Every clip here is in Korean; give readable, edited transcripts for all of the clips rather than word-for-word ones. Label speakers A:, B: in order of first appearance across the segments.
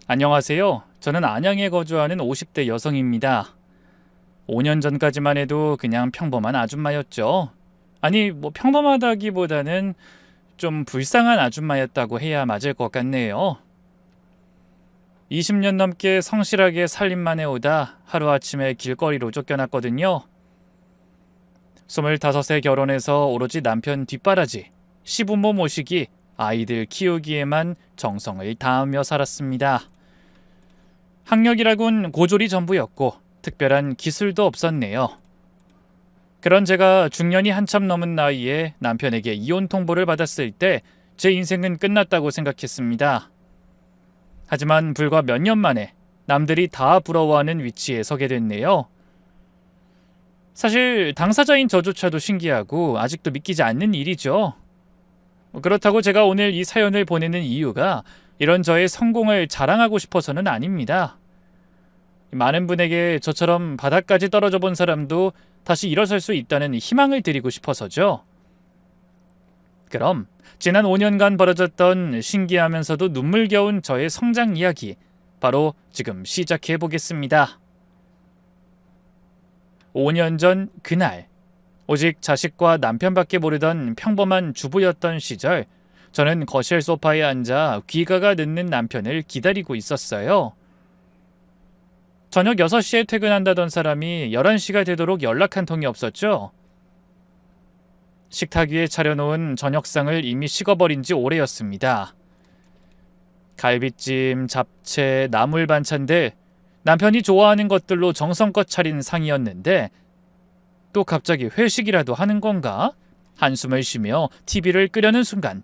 A: 안녕하세요. 저는 안양에 거주하는 50대 여성입니다. 5년 전까지만 해도 그냥 평범한 아줌마였죠. 아니, 평범하다기보다는 좀 불쌍한 아줌마였다고 해야 맞을 것 같네요. 20년 넘게 성실하게 살림만 해오다 하루아침에 길거리로 쫓겨났거든요. 25세 결혼해서 오로지 남편 뒷바라지, 시부모 모시기, 아이들 키우기에만 정성을 다하며 살았습니다. 학력이라곤 고졸이 전부였고 특별한 기술도 없었네요. 그런 제가 중년이 한참 넘은 나이에 남편에게 이혼 통보를 받았을 때 제 인생은 끝났다고 생각했습니다. 하지만 불과 몇 년 만에 남들이 다 부러워하는 위치에 서게 됐네요. 사실 당사자인 저조차도 신기하고 아직도 믿기지 않는 일이죠. 그렇다고 제가 오늘 이 사연을 보내는 이유가 이런 저의 성공을 자랑하고 싶어서는 아닙니다. 많은 분에게 저처럼 바닥까지 떨어져 본 사람도 다시 일어설 수 있다는 희망을 드리고 싶어서죠. 그럼 지난 5년간 벌어졌던 신기하면서도 눈물겨운 저의 성장 이야기 바로 지금 시작해 보겠습니다. 5년 전 그날, 오직 자식과 남편밖에 모르던 평범한 주부였던 시절, 저는 거실 소파에 앉아 귀가가 늦는 남편을 기다리고 있었어요. 저녁 6시에 퇴근한다던 사람이 11시가 되도록 연락 한 통이 없었죠. 식탁 위에 차려놓은 저녁상을 이미 식어버린 지 오래였습니다. 갈비찜, 잡채, 나물 반찬들, 남편이 좋아하는 것들로 정성껏 차린 상이었는데 또 갑자기 회식이라도 하는 건가? 한숨을 쉬며 TV를 끄려는 순간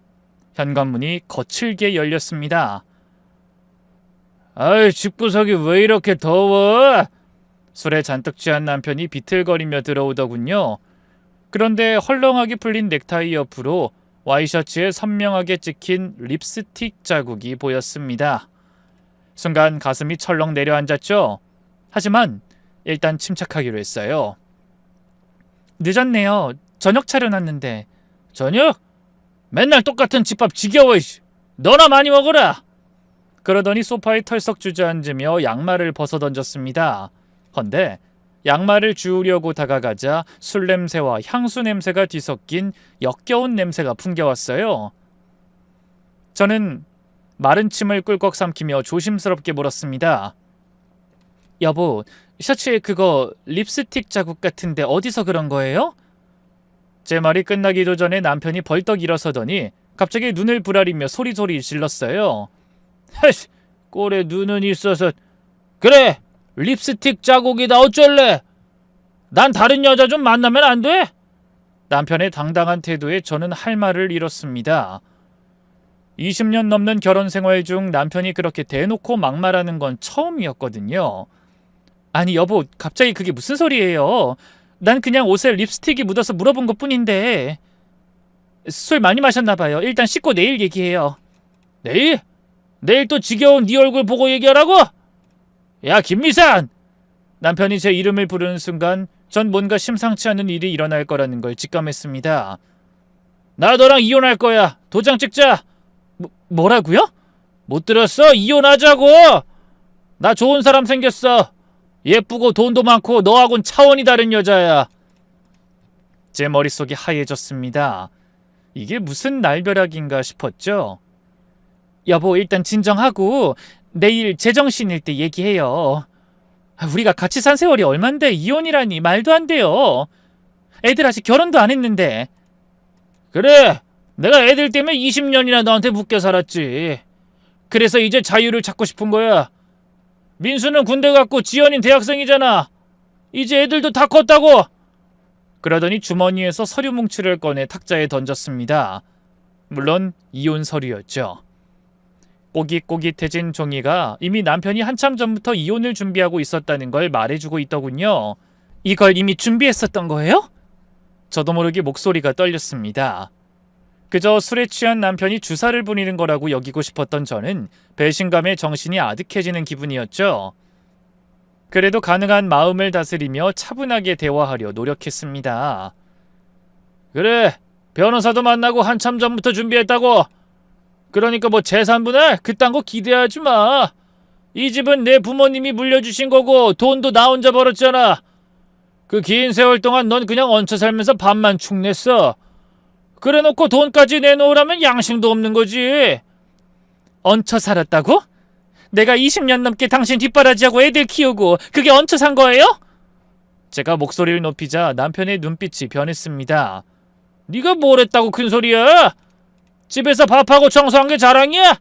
A: 현관문이 거칠게 열렸습니다. 아이, 집구석이 왜 이렇게 더워? 술에 잔뜩 취한 남편이 비틀거리며 들어오더군요. 그런데 헐렁하게 풀린 넥타이 옆으로 와이셔츠에 선명하게 찍힌 립스틱 자국이 보였습니다. 순간 가슴이 철렁 내려앉았죠. 하지만 일단 침착하기로 했어요. 늦었네요. 저녁 차려놨는데. 저녁? 맨날 똑같은 집밥 지겨워. 너나 많이 먹어라. 그러더니 소파에 털썩 주저앉으며 양말을 벗어던졌습니다. 헌데 양말을 주우려고 다가가자 술 냄새와 향수 냄새가 뒤섞인 역겨운 냄새가 풍겨왔어요. 저는 마른 침을 꿀꺽 삼키며 조심스럽게 물었습니다. 여보, 셔츠에 그거 립스틱 자국 같은데 어디서 그런 거예요? 제 말이 끝나기도 전에 남편이 벌떡 일어서더니 갑자기 눈을 부라리며 소리소리 질렀어요. 헤이, 꼴에 눈은 있어서. 그래, 립스틱 자국이다 어쩔래? 난 다른 여자 좀 만나면 안 돼? 남편의 당당한 태도에 저는 할 말을 잃었습니다. 20년 넘는 결혼 생활 중 남편이 그렇게 대놓고 막말하는 건 처음이었거든요. 아니 여보, 갑자기 그게 무슨 소리예요? 난 그냥 옷에 립스틱이 묻어서 물어본 것뿐인데. 술 많이 마셨나 봐요. 일단 씻고 내일 얘기해요. 내일? 내일 또 지겨운 네 얼굴 보고 얘기하라고? 야, 김미산! 남편이 제 이름을 부르는 순간 전 뭔가 심상치 않은 일이 일어날 거라는 걸 직감했습니다. 나 너랑 이혼할 거야. 도장 찍자. 뭐라고요? 못 들었어? 이혼하자고! 나 좋은 사람 생겼어. 예쁘고 돈도 많고 너하고는 차원이 다른 여자야. 제 머릿속이 하얘졌습니다. 이게 무슨 날벼락인가 싶었죠. 여보, 일단 진정하고 내일 제정신일 때 얘기해요. 우리가 같이 산 세월이 얼만데 이혼이라니 말도 안 돼요. 애들 아직 결혼도 안 했는데. 그래, 내가 애들 때문에 20년이나 너한테 묶여 살았지. 그래서 이제 자유를 찾고 싶은 거야. 민수는 군대 갔고 지연인 대학생이잖아. 이제 애들도 다 컸다고. 그러더니 주머니에서 서류 뭉치를 꺼내 탁자에 던졌습니다. 물론 이혼 서류였죠. 꼬깃꼬깃해진 종이가 이미 남편이 한참 전부터 이혼을 준비하고 있었다는 걸 말해주고 있더군요. 이걸 이미 준비했었던 거예요? 저도 모르게 목소리가 떨렸습니다. 그저 술에 취한 남편이 주사를 부리는 거라고 여기고 싶었던 저는 배신감에 정신이 아득해지는 기분이었죠. 그래도 가능한 마음을 다스리며 차분하게 대화하려 노력했습니다. 그래, 변호사도 만나고 한참 전부터 준비했다고. 그러니까 뭐 재산분할 그딴 거 기대하지 마. 이 집은 내 부모님이 물려주신 거고 돈도 나 혼자 벌었잖아. 그 긴 세월 동안 넌 그냥 얹혀 살면서 밥만 축냈어. 그래놓고 돈까지 내놓으라면 양심도 없는 거지. 얹혀 살았다고? 내가 20년 넘게 당신 뒷바라지하고 애들 키우고 그게 얹혀 산 거예요? 제가 목소리를 높이자 남편의 눈빛이 변했습니다. 네가 뭘 했다고 큰 소리야? 집에서 밥하고 청소한 게 자랑이야?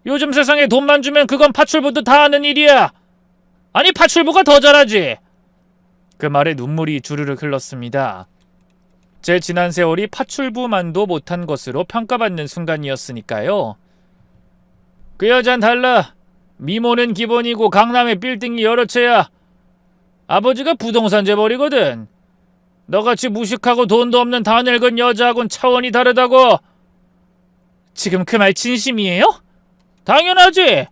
A: 요즘 세상에 돈만 주면 그건 파출부도 다 하는 일이야. 아니 파출부가 더 잘하지. 그 말에 눈물이 주르륵 흘렀습니다. 제 지난 세월이 파출부만도 못한 것으로 평가받는 순간이었으니까요. 그 여잔 달라. 미모는 기본이고 강남에 빌딩이 여러 채야. 아버지가 부동산 재벌이거든. 너같이 무식하고 돈도 없는 다 늙은 여자하고는 차원이 다르다고. 지금 그 말 진심이에요? 당연하지.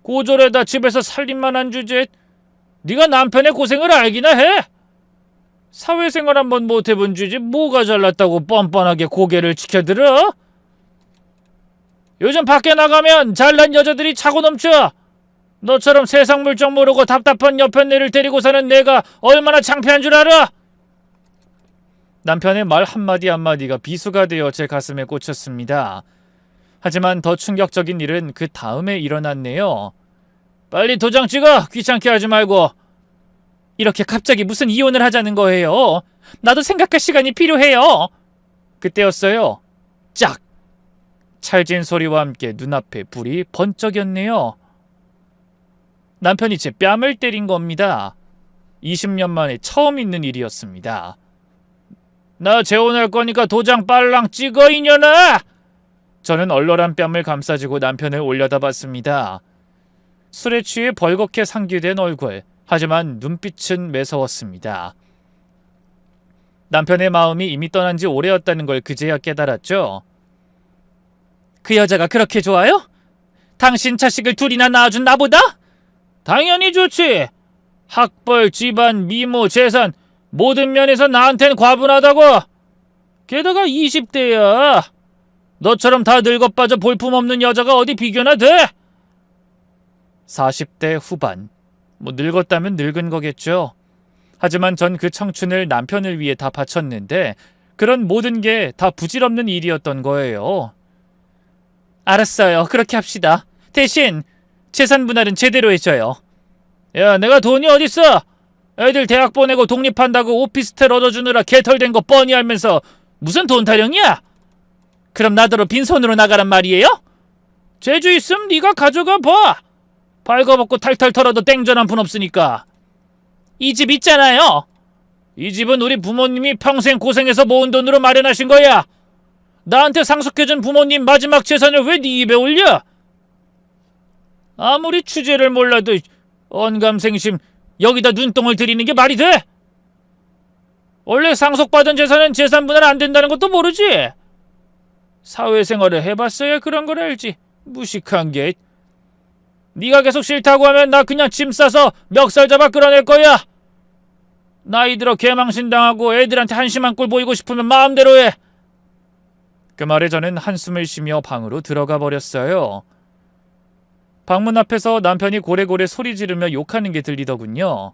A: 고졸에다 집에서 살림만 한 주제 네가 남편의 고생을 알기나 해? 사회생활 한번 못해본 주제 뭐가 잘났다고 뻔뻔하게 고개를 치켜들어? 요즘 밖에 나가면 잘난 여자들이 차고 넘쳐. 너처럼 세상 물정 모르고 답답한 여편네를 데리고 사는 내가 얼마나 창피한 줄 알아? 남편의 말 한마디 한마디가 비수가 되어 제 가슴에 꽂혔습니다. 하지만 더 충격적인 일은 그 다음에 일어났네요. 빨리 도장 찍어! 귀찮게 하지 말고. 이렇게 갑자기 무슨 이혼을 하자는 거예요? 나도 생각할 시간이 필요해요. 그때였어요. 짝! 찰진 소리와 함께 눈앞에 불이 번쩍였네요. 남편이 제 뺨을 때린 겁니다. 20년 만에 처음 있는 일이었습니다. 나 재혼할 거니까 도장 빨랑 찍어 이년아! 저는 얼얼한 뺨을 감싸주고 남편을 올려다봤습니다. 술에 취해 벌겋게 상기된 얼굴, 하지만 눈빛은 매서웠습니다. 남편의 마음이 이미 떠난 지 오래였다는 걸 그제야 깨달았죠. 그 여자가 그렇게 좋아요? 당신 자식을 둘이나 낳아준 나보다? 당연히 좋지. 학벌, 집안, 미모, 재산 모든 면에서 나한텐 과분하다고. 게다가 20대야. 너처럼 다 늙어빠져 볼품없는 여자가 어디 비교나 돼? 40대 후반. 늙었다면 늙은 거겠죠. 하지만 전 그 청춘을 남편을 위해 다 바쳤는데 그런 모든 게 다 부질없는 일이었던 거예요. 알았어요. 그렇게 합시다. 대신 재산 분할은 제대로 해줘요. 야, 내가 돈이 어딨어? 애들 대학 보내고 독립한다고 오피스텔 얻어주느라 개털된 거 뻔히 알면서 무슨 돈 타령이야? 그럼 나더러 빈손으로 나가란 말이에요? 재주 있음 네가 가져가 봐. 발가벗고 탈탈 털어도 땡전 한 푼 없으니까. 이 집 있잖아요. 이 집은 우리 부모님이 평생 고생해서 모은 돈으로 마련하신 거야. 나한테 상속해준 부모님 마지막 재산을 왜 네 입에 올려? 아무리 취재를 몰라도 언감생심 여기다 눈동을 들이는 게 말이 돼? 원래 상속받은 재산은 재산 분할 안 된다는 것도 모르지? 사회생활을 해봤어야 그런 걸 알지. 무식한 게. 네가 계속 싫다고 하면 나 그냥 짐 싸서 멱살 잡아 끌어낼 거야. 나이 들어 개망신당하고 애들한테 한심한 꼴 보이고 싶으면 마음대로 해. 그 말에 저는 한숨을 쉬며 방으로 들어가 버렸어요. 방문 앞에서 남편이 고래고래 소리 지르며 욕하는 게 들리더군요.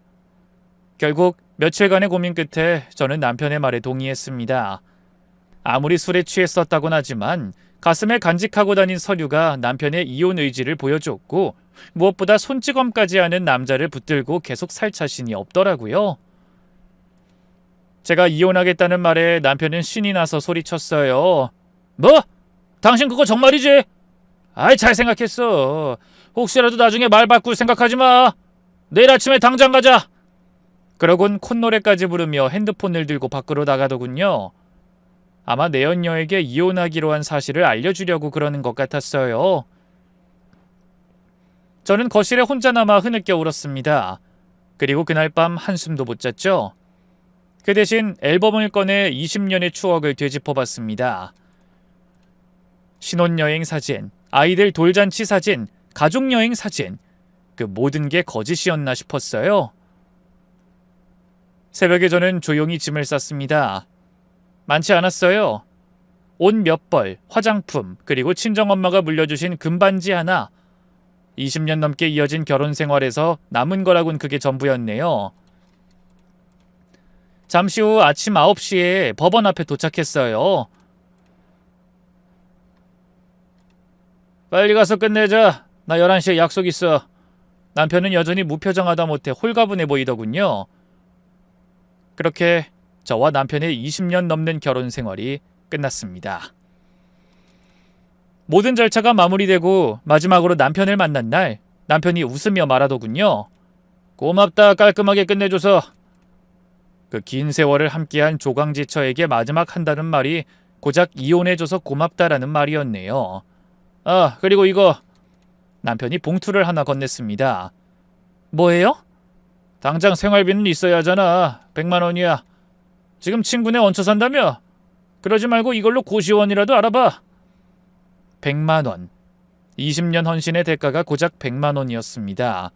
A: 결국 며칠간의 고민 끝에 저는 남편의 말에 동의했습니다. 아무리 술에 취했었다곤 하지만 가슴에 간직하고 다닌 서류가 남편의 이혼 의지를 보여줬고 무엇보다 손찌검까지 하는 남자를 붙들고 계속 살 자신이 없더라고요. 제가 이혼하겠다는 말에 남편은 신이 나서 소리쳤어요. 뭐? 당신 그거 정말이지? 아이, 잘 생각했어. 혹시라도 나중에 말 바꿀 생각하지 마. 내일 아침에 당장 가자. 그러곤 콧노래까지 부르며 핸드폰을 들고 밖으로 나가더군요. 아마 내연녀에게 이혼하기로 한 사실을 알려주려고 그러는 것 같았어요. 저는 거실에 혼자 남아 흐느껴 울었습니다. 그리고 그날 밤 한숨도 못 잤죠. 그 대신 앨범을 꺼내 20년의 추억을 되짚어봤습니다. 신혼여행 사진, 아이들 돌잔치 사진, 가족여행 사진, 그 모든 게 거짓이었나 싶었어요. 새벽에 저는 조용히 짐을 쌌습니다. 많지 않았어요. 옷 몇 벌, 화장품, 그리고 친정엄마가 물려주신 금반지 하나. 20년 넘게 이어진 결혼 생활에서 남은 거라곤 그게 전부였네요. 잠시 후 아침 9시에 법원 앞에 도착했어요. 빨리 가서 끝내자. 나 11시에 약속 있어. 남편은 여전히 무표정하다 못해 홀가분해 보이더군요. 그렇게 저와 남편의 20년 넘는 결혼 생활이 끝났습니다. 모든 절차가 마무리되고 마지막으로 남편을 만난 날 남편이 웃으며 말하더군요. 고맙다, 깔끔하게 끝내줘서. 그 긴 세월을 함께한 조강지처에게 마지막 한다는 말이 고작 이혼해줘서 고맙다라는 말이었네요. 아, 그리고 이거. 남편이 봉투를 하나 건넸습니다. 뭐예요? 당장 생활비는 있어야 하잖아. 100만 원이야. 지금 친구네 얹혀 산다며? 그러지 말고 이걸로 고시원이라도 알아봐. 100만 원. 20년 헌신의 대가가 고작 100만 원이었습니다.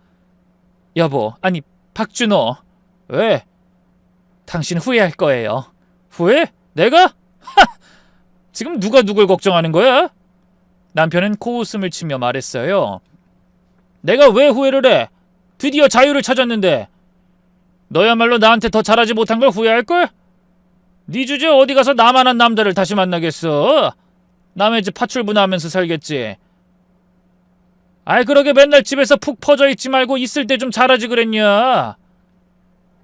A: 여보, 아니 박준호. 왜? 당신 후회할 거예요. 후회? 내가? 하! 지금 누가 누굴 걱정하는 거야? 남편은 코웃음을 치며 말했어요. 내가 왜 후회를 해? 드디어 자유를 찾았는데. 너야말로 나한테 더 잘하지 못한 걸 후회할걸? 네 주제 어디 가서 나만한 남자를 다시 만나겠어? 남의 집 파출부나 하면서 살겠지. 아이, 그러게 맨날 집에서 푹 퍼져 있지 말고 있을 때 좀 잘하지 그랬냐?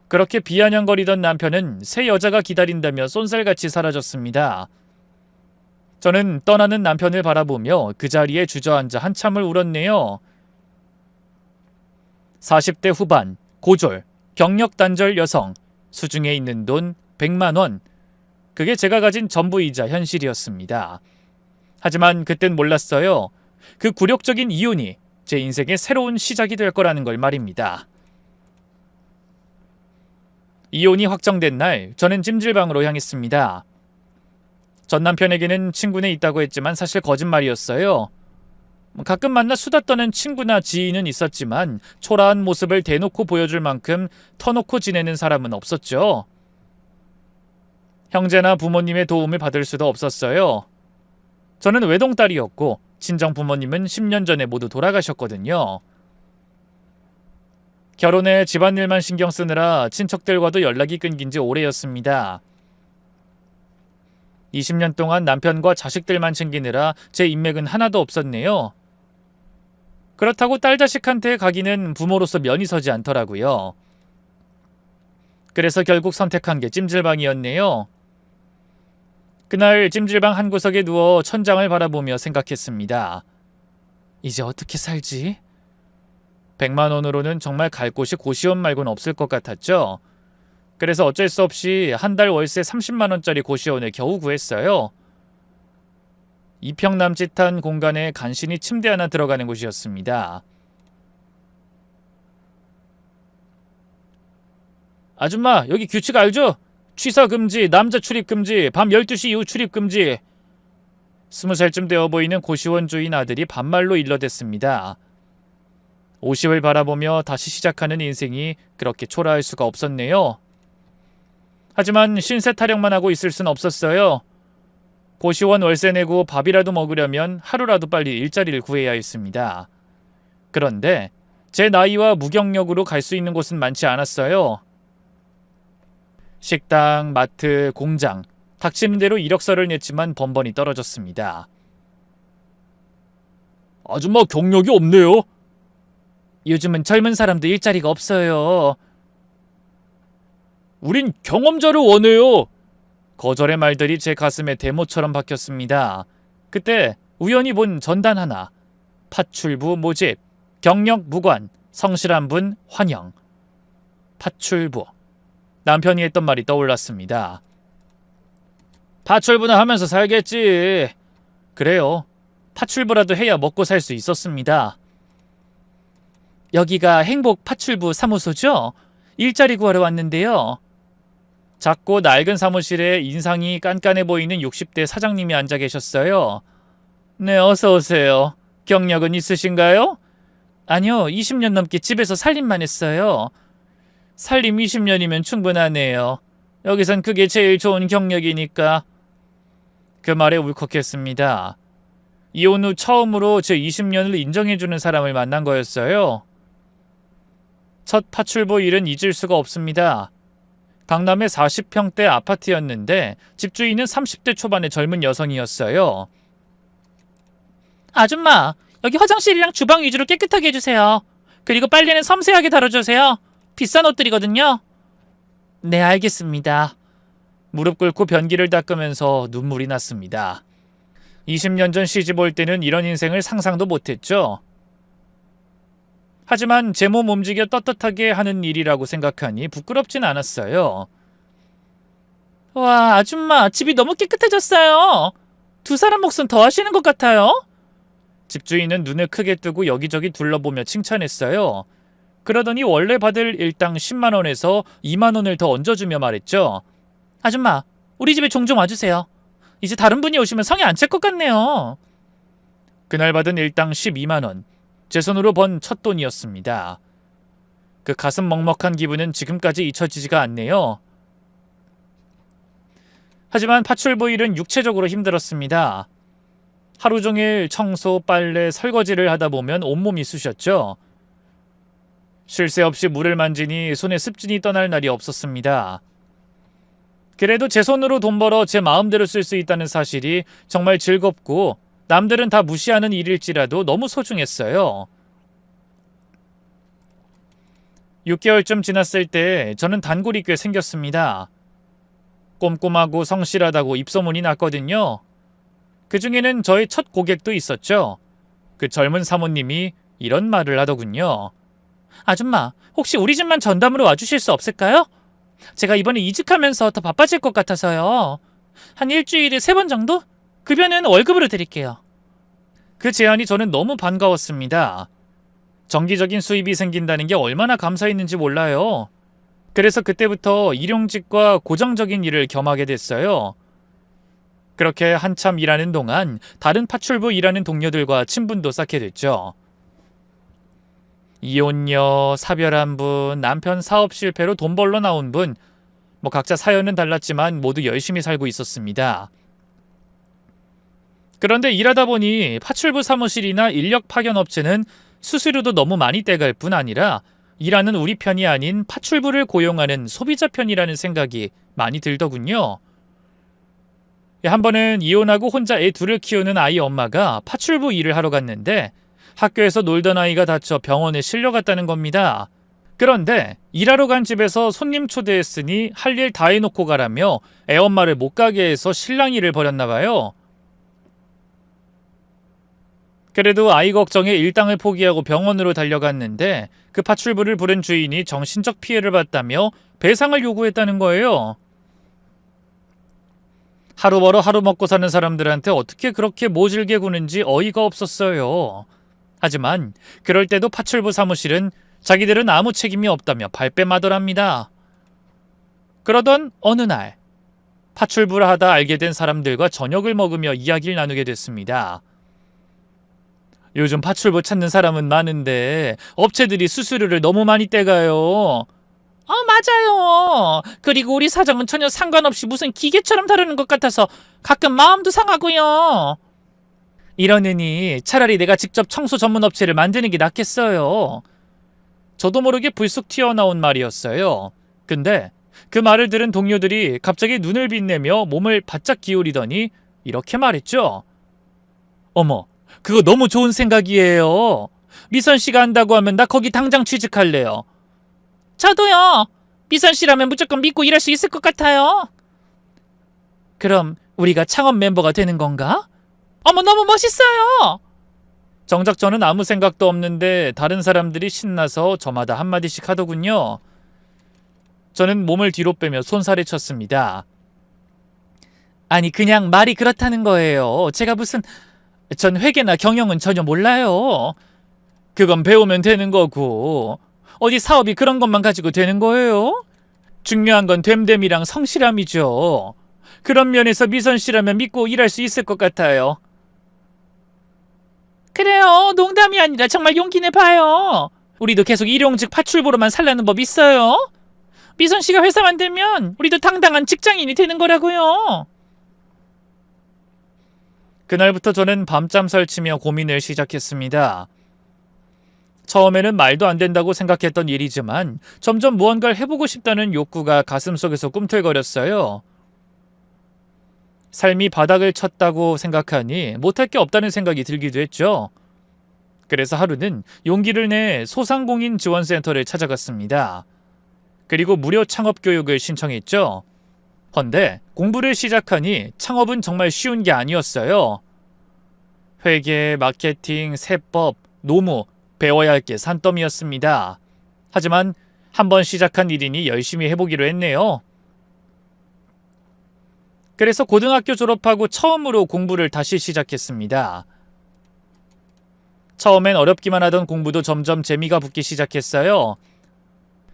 A: 그렇게 비아냥거리던 남편은 새 여자가 기다린다며 쏜살같이 사라졌습니다. 저는 떠나는 남편을 바라보며 그 자리에 주저앉아 한참을 울었네요. 40대 후반, 고졸, 경력 단절 여성, 수중에 있는 돈 100만 원. 그게 제가 가진 전부이자 현실이었습니다. 하지만 그땐 몰랐어요. 그 굴욕적인 이혼이 제 인생의 새로운 시작이 될 거라는 걸 말입니다. 이혼이 확정된 날 저는 찜질방으로 향했습니다. 전 남편에게는 친구네 있다고 했지만 사실 거짓말이었어요. 가끔 만나 수다 떠는 친구나 지인은 있었지만 초라한 모습을 대놓고 보여줄 만큼 터놓고 지내는 사람은 없었죠. 형제나 부모님의 도움을 받을 수도 없었어요. 저는 외동딸이었고 친정 부모님은 10년 전에 모두 돌아가셨거든요. 결혼에 집안일만 신경 쓰느라 친척들과도 연락이 끊긴 지 오래였습니다. 20년 동안 남편과 자식들만 챙기느라 제 인맥은 하나도 없었네요. 그렇다고 딸 자식한테 가기는 부모로서 면이 서지 않더라고요. 그래서 결국 선택한 게 찜질방이었네요. 그날 찜질방 한 구석에 누워 천장을 바라보며 생각했습니다. 이제 어떻게 살지? 100만 원으로는 정말 갈 곳이 고시원 말고는 없을 것 같았죠. 그래서 어쩔 수 없이 한 달 월세 30만 원짜리 고시원을 겨우 구했어요. 2평 남짓한 공간에 간신히 침대 하나 들어가는 곳이었습니다. 아줌마, 여기 규칙 알죠? 취사 금지, 남자 출입 금지, 밤 12시 이후 출입 금지. 20살쯤 되어 보이는 고시원 주인 아들이 반말로 일러댔습니다. 50을 바라보며 다시 시작하는 인생이 그렇게 초라할 수가 없었네요. 하지만 신세 타령만 하고 있을 순 없었어요. 고시원 월세 내고 밥이라도 먹으려면 하루라도 빨리 일자리를 구해야 했습니다. 그런데 제 나이와 무경력으로 갈 수 있는 곳은 많지 않았어요. 식당, 마트, 공장, 닥치는 대로 이력서를 냈지만 번번이 떨어졌습니다. 아줌마 경력이 없네요. 요즘은 젊은 사람도 일자리가 없어요. 우린 경험자를 원해요. 거절의 말들이 제 가슴에 대모처럼 박혔습니다. 그때 우연히 본 전단 하나. 파출부 모집, 경력 무관, 성실한 분 환영. 파출부. 남편이 했던 말이 떠올랐습니다. 파출부나 하면서 살겠지. 그래요. 파출부라도 해야 먹고 살 수 있었습니다. 여기가 행복 파출부 사무소죠? 일자리 구하러 왔는데요. 작고 낡은 사무실에 인상이 깐깐해 보이는 60대 사장님이 앉아 계셨어요. 네, 어서 오세요. 경력은 있으신가요? 아니요, 20년 넘게 집에서 살림만 했어요. 살림 20년이면 충분하네요. 여기선 그게 제일 좋은 경력이니까. 그 말에 울컥했습니다. 이혼 후 처음으로 제 20년을 인정해주는 사람을 만난 거였어요. 첫 파출부 일은 잊을 수가 없습니다. 강남의 40평대 아파트였는데 집주인은 30대 초반의 젊은 여성이었어요. 아줌마, 여기 화장실이랑 주방 위주로 깨끗하게 해주세요. 그리고 빨래는 섬세하게 다뤄주세요. 비싼 옷들이거든요. 네, 알겠습니다. 무릎 꿇고 변기를 닦으면서 눈물이 났습니다. 20년 전 시집 올 때는 이런 인생을 상상도 못했죠. 하지만 제 몸 움직여 떳떳하게 하는 일이라고 생각하니 부끄럽진 않았어요. 와, 아줌마, 집이 너무 깨끗해졌어요. 두 사람 몫은 더 하시는 것 같아요. 집주인은 눈을 크게 뜨고 여기저기 둘러보며 칭찬했어요. 그러더니 원래 받을 일당 10만 원에서 2만 원을 더 얹어주며 말했죠. 아줌마, 우리 집에 종종 와주세요. 이제 다른 분이 오시면 성에 안 찰 것 같네요. 그날 받은 일당 12만 원. 제 손으로 번 첫 돈이었습니다. 그 가슴 먹먹한 기분은 지금까지 잊혀지지가 않네요. 하지만 파출부 일은 육체적으로 힘들었습니다. 하루 종일 청소, 빨래, 설거지를 하다 보면 온몸이 쑤셨죠. 쉴 새 없이 물을 만지니 손에 습진이 떠날 날이 없었습니다. 그래도 제 손으로 돈 벌어 제 마음대로 쓸 수 있다는 사실이 정말 즐겁고 남들은 다 무시하는 일일지라도 너무 소중했어요. 6개월쯤 지났을 때 저는 단골이 꽤 생겼습니다. 꼼꼼하고 성실하다고 입소문이 났거든요. 그 중에는 저의 첫 고객도 있었죠. 그 젊은 사모님이 이런 말을 하더군요. 아줌마, 혹시 우리 집만 전담으로 와주실 수 없을까요? 제가 이번에 이직하면서 더 바빠질 것 같아서요. 한 일주일에 3번 정도? 급여는 월급으로 드릴게요. 그 제안이 저는 너무 반가웠습니다. 정기적인 수입이 생긴다는 게 얼마나 감사했는지 몰라요. 그래서 그때부터 일용직과 고정적인 일을 겸하게 됐어요. 그렇게 한참 일하는 동안 다른 파출부 일하는 동료들과 친분도 쌓게 됐죠. 이혼녀, 사별한 분, 남편 사업 실패로 돈 벌러 나온 분, 각자 사연은 달랐지만 모두 열심히 살고 있었습니다. 그런데 일하다 보니 파출부 사무실이나 인력 파견 업체는 수수료도 너무 많이 떼갈 뿐 아니라 일하는 우리 편이 아닌 파출부를 고용하는 소비자 편이라는 생각이 많이 들더군요. 한 번은 이혼하고 혼자 애 둘을 키우는 아이 엄마가 파출부 일을 하러 갔는데 학교에서 놀던 아이가 다쳐 병원에 실려갔다는 겁니다. 그런데 일하러 간 집에서 손님 초대했으니 할 일 다 해놓고 가라며 애엄마를 못 가게 해서 실랑 일을 벌였나 봐요. 그래도 아이 걱정에 일당을 포기하고 병원으로 달려갔는데 그 파출부를 부른 주인이 정신적 피해를 봤다며 배상을 요구했다는 거예요. 하루 벌어 하루 먹고 사는 사람들한테 어떻게 그렇게 모질게 구는지 어이가 없었어요. 하지만 그럴 때도 파출부 사무실은 자기들은 아무 책임이 없다며 발뺌하더랍니다. 그러던 어느 날 파출부를 하다 알게 된 사람들과 저녁을 먹으며 이야기를 나누게 됐습니다. 요즘 파출부 찾는 사람은 많은데 업체들이 수수료를 너무 많이 떼가요. 맞아요. 그리고 우리 사정은 전혀 상관없이 무슨 기계처럼 다루는 것 같아서 가끔 마음도 상하고요. 이러느니 차라리 내가 직접 청소 전문 업체를 만드는 게 낫겠어요. 저도 모르게 불쑥 튀어나온 말이었어요. 근데 그 말을 들은 동료들이 갑자기 눈을 빛내며 몸을 바짝 기울이더니 이렇게 말했죠. 어머, 그거 너무 좋은 생각이에요. 미선 씨가 한다고 하면 나 거기 당장 취직할래요. 저도요. 미선 씨라면 무조건 믿고 일할 수 있을 것 같아요. 그럼 우리가 창업 멤버가 되는 건가? 어머, 너무 멋있어요. 정작 저는 아무 생각도 없는데 다른 사람들이 신나서 저마다 한마디씩 하더군요. 저는 몸을 뒤로 빼며 손살에 쳤습니다. 아니, 그냥 말이 그렇다는 거예요. 제가 전 회계나 경영은 전혀 몰라요. 그건 배우면 되는 거고 어디 사업이 그런 것만 가지고 되는 거예요? 중요한 건 됨됨이랑 성실함이죠. 그런 면에서 미선 씨라면 믿고 일할 수 있을 것 같아요. 그래요. 농담이 아니라 정말 용기 내봐요. 우리도 계속 일용직 파출부로만 살라는 법 있어요. 미선 씨가 회사 만들면 우리도 당당한 직장인이 되는 거라고요. 그날부터 저는 밤잠 설치며 고민을 시작했습니다. 처음에는 말도 안 된다고 생각했던 일이지만 점점 무언가를 해보고 싶다는 욕구가 가슴속에서 꿈틀거렸어요. 삶이 바닥을 쳤다고 생각하니 못할 게 없다는 생각이 들기도 했죠. 그래서 하루는 용기를 내 소상공인 지원센터를 찾아갔습니다. 그리고 무료 창업 교육을 신청했죠. 헌데 공부를 시작하니 창업은 정말 쉬운 게 아니었어요. 회계, 마케팅, 세법, 노무, 배워야 할 게 산더미였습니다. 하지만 한번 시작한 일이니 열심히 해보기로 했네요. 그래서 고등학교 졸업하고 처음으로 공부를 다시 시작했습니다. 처음엔 어렵기만 하던 공부도 점점 재미가 붙기 시작했어요.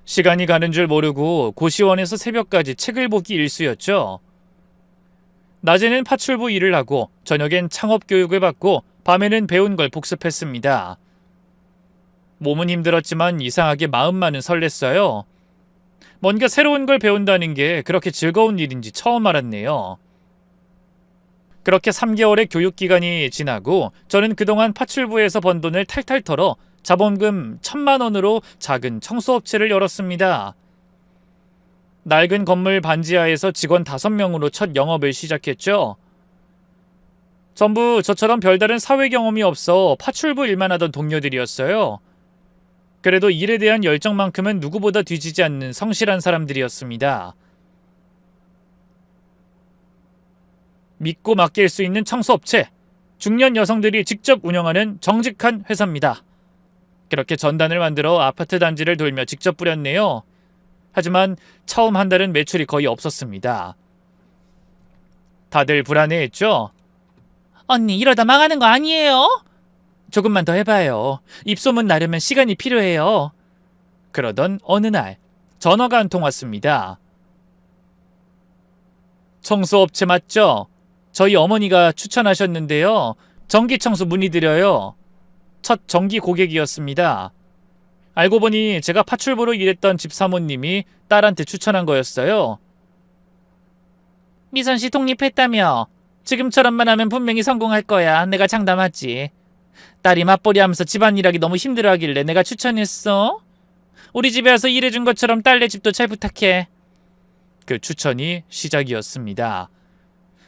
A: 시간이 가는 줄 모르고 고시원에서 새벽까지 책을 보기 일쑤였죠. 낮에는 파출부 일을 하고 저녁엔 창업 교육을 받고 밤에는 배운 걸 복습했습니다. 몸은 힘들었지만 이상하게 마음만은 설렜어요. 뭔가 새로운 걸 배운다는 게 그렇게 즐거운 일인지 처음 알았네요. 그렇게 3개월의 교육기간이 지나고 저는 그동안 파출부에서 번 돈을 탈탈 털어 자본금 1,000만 원으로 작은 청소업체를 열었습니다. 낡은 건물 반지하에서 직원 5명으로 첫 영업을 시작했죠. 전부 저처럼 별다른 사회 경험이 없어 파출부 일만 하던 동료들이었어요. 그래도 일에 대한 열정만큼은 누구보다 뒤지지 않는 성실한 사람들이었습니다. 믿고 맡길 수 있는 청소업체, 중년 여성들이 직접 운영하는 정직한 회사입니다. 그렇게 전단을 만들어 아파트 단지를 돌며 직접 뿌렸네요. 하지만 처음 한 달은 매출이 거의 없었습니다. 다들 불안해했죠? 언니 이러다 망하는 거 아니에요? 조금만 더 해봐요. 입소문 나려면 시간이 필요해요. 그러던 어느 날 전화가 한 통 왔습니다. 청소업체 맞죠? 저희 어머니가 추천하셨는데요. 전기청소 문의드려요. 첫 정기 고객이었습니다. 알고 보니 제가 파출부로 일했던 집사모님이 딸한테 추천한 거였어요. 미선씨 독립했다며? 지금처럼만 하면 분명히 성공할 거야. 내가 장담하지. 딸이 맞벌이 하면서 집안일하기 너무 힘들어하길래 내가 추천했어. 우리 집에 와서 일해준 것처럼 딸네 집도 잘 부탁해. 그 추천이 시작이었습니다.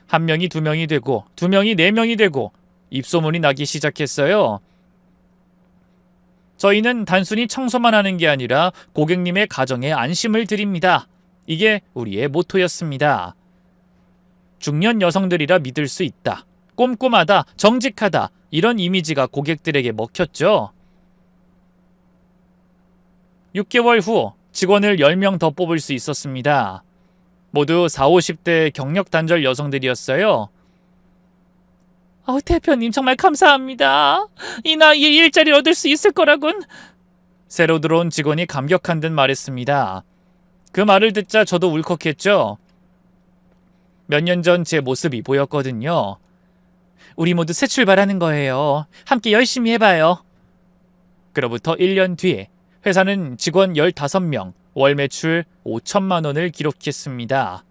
A: 1명이 2명이 되고 2명이 4명이 되고 입소문이 나기 시작했어요. 저희는 단순히 청소만 하는 게 아니라 고객님의 가정에 안심을 드립니다. 이게 우리의 모토였습니다. 중년 여성들이라 믿을 수 있다. 꼼꼼하다, 정직하다, 이런 이미지가 고객들에게 먹혔죠. 6개월 후 직원을 10명 더 뽑을 수 있었습니다. 모두 40, 50대 경력 단절 여성들이었어요. 대표님 정말 감사합니다. 이 나이에 일자리를 얻을 수 있을 거라곤. 새로 들어온 직원이 감격한 듯 말했습니다. 그 말을 듣자 저도 울컥했죠. 몇 년 전 제 모습이 보였거든요. 우리 모두 새 출발하는 거예요. 함께 열심히 해봐요. 그로부터 1년 뒤에 회사는 직원 15명, 월 매출 5천만 원을 기록했습니다.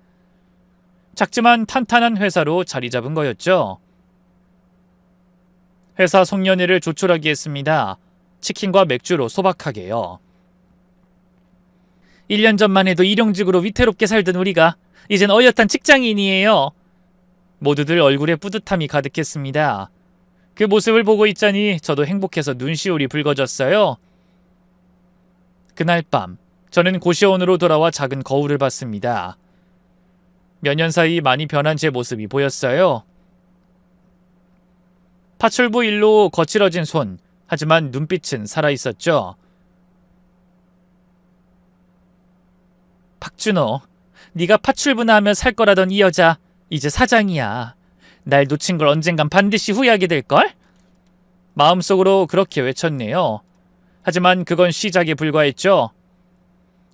A: 작지만 탄탄한 회사로 자리 잡은 거였죠. 회사 송년회를 조촐하게 했습니다. 치킨과 맥주로 소박하게요. 1년 전만 해도 일용직으로 위태롭게 살던 우리가 이젠 어엿한 직장인이에요. 모두들 얼굴에 뿌듯함이 가득했습니다. 그 모습을 보고 있자니 저도 행복해서 눈시울이 붉어졌어요. 그날 밤 저는 고시원으로 돌아와 작은 거울을 봤습니다. 몇 년 사이 많이 변한 제 모습이 보였어요. 파출부 일로 거칠어진 손, 하지만 눈빛은 살아있었죠. 박준호, 네가 파출부나 하면 살 거라던 이 여자 이제 사장이야. 날 놓친 걸 언젠간 반드시 후회하게 될걸? 마음속으로 그렇게 외쳤네요. 하지만 그건 시작에 불과했죠.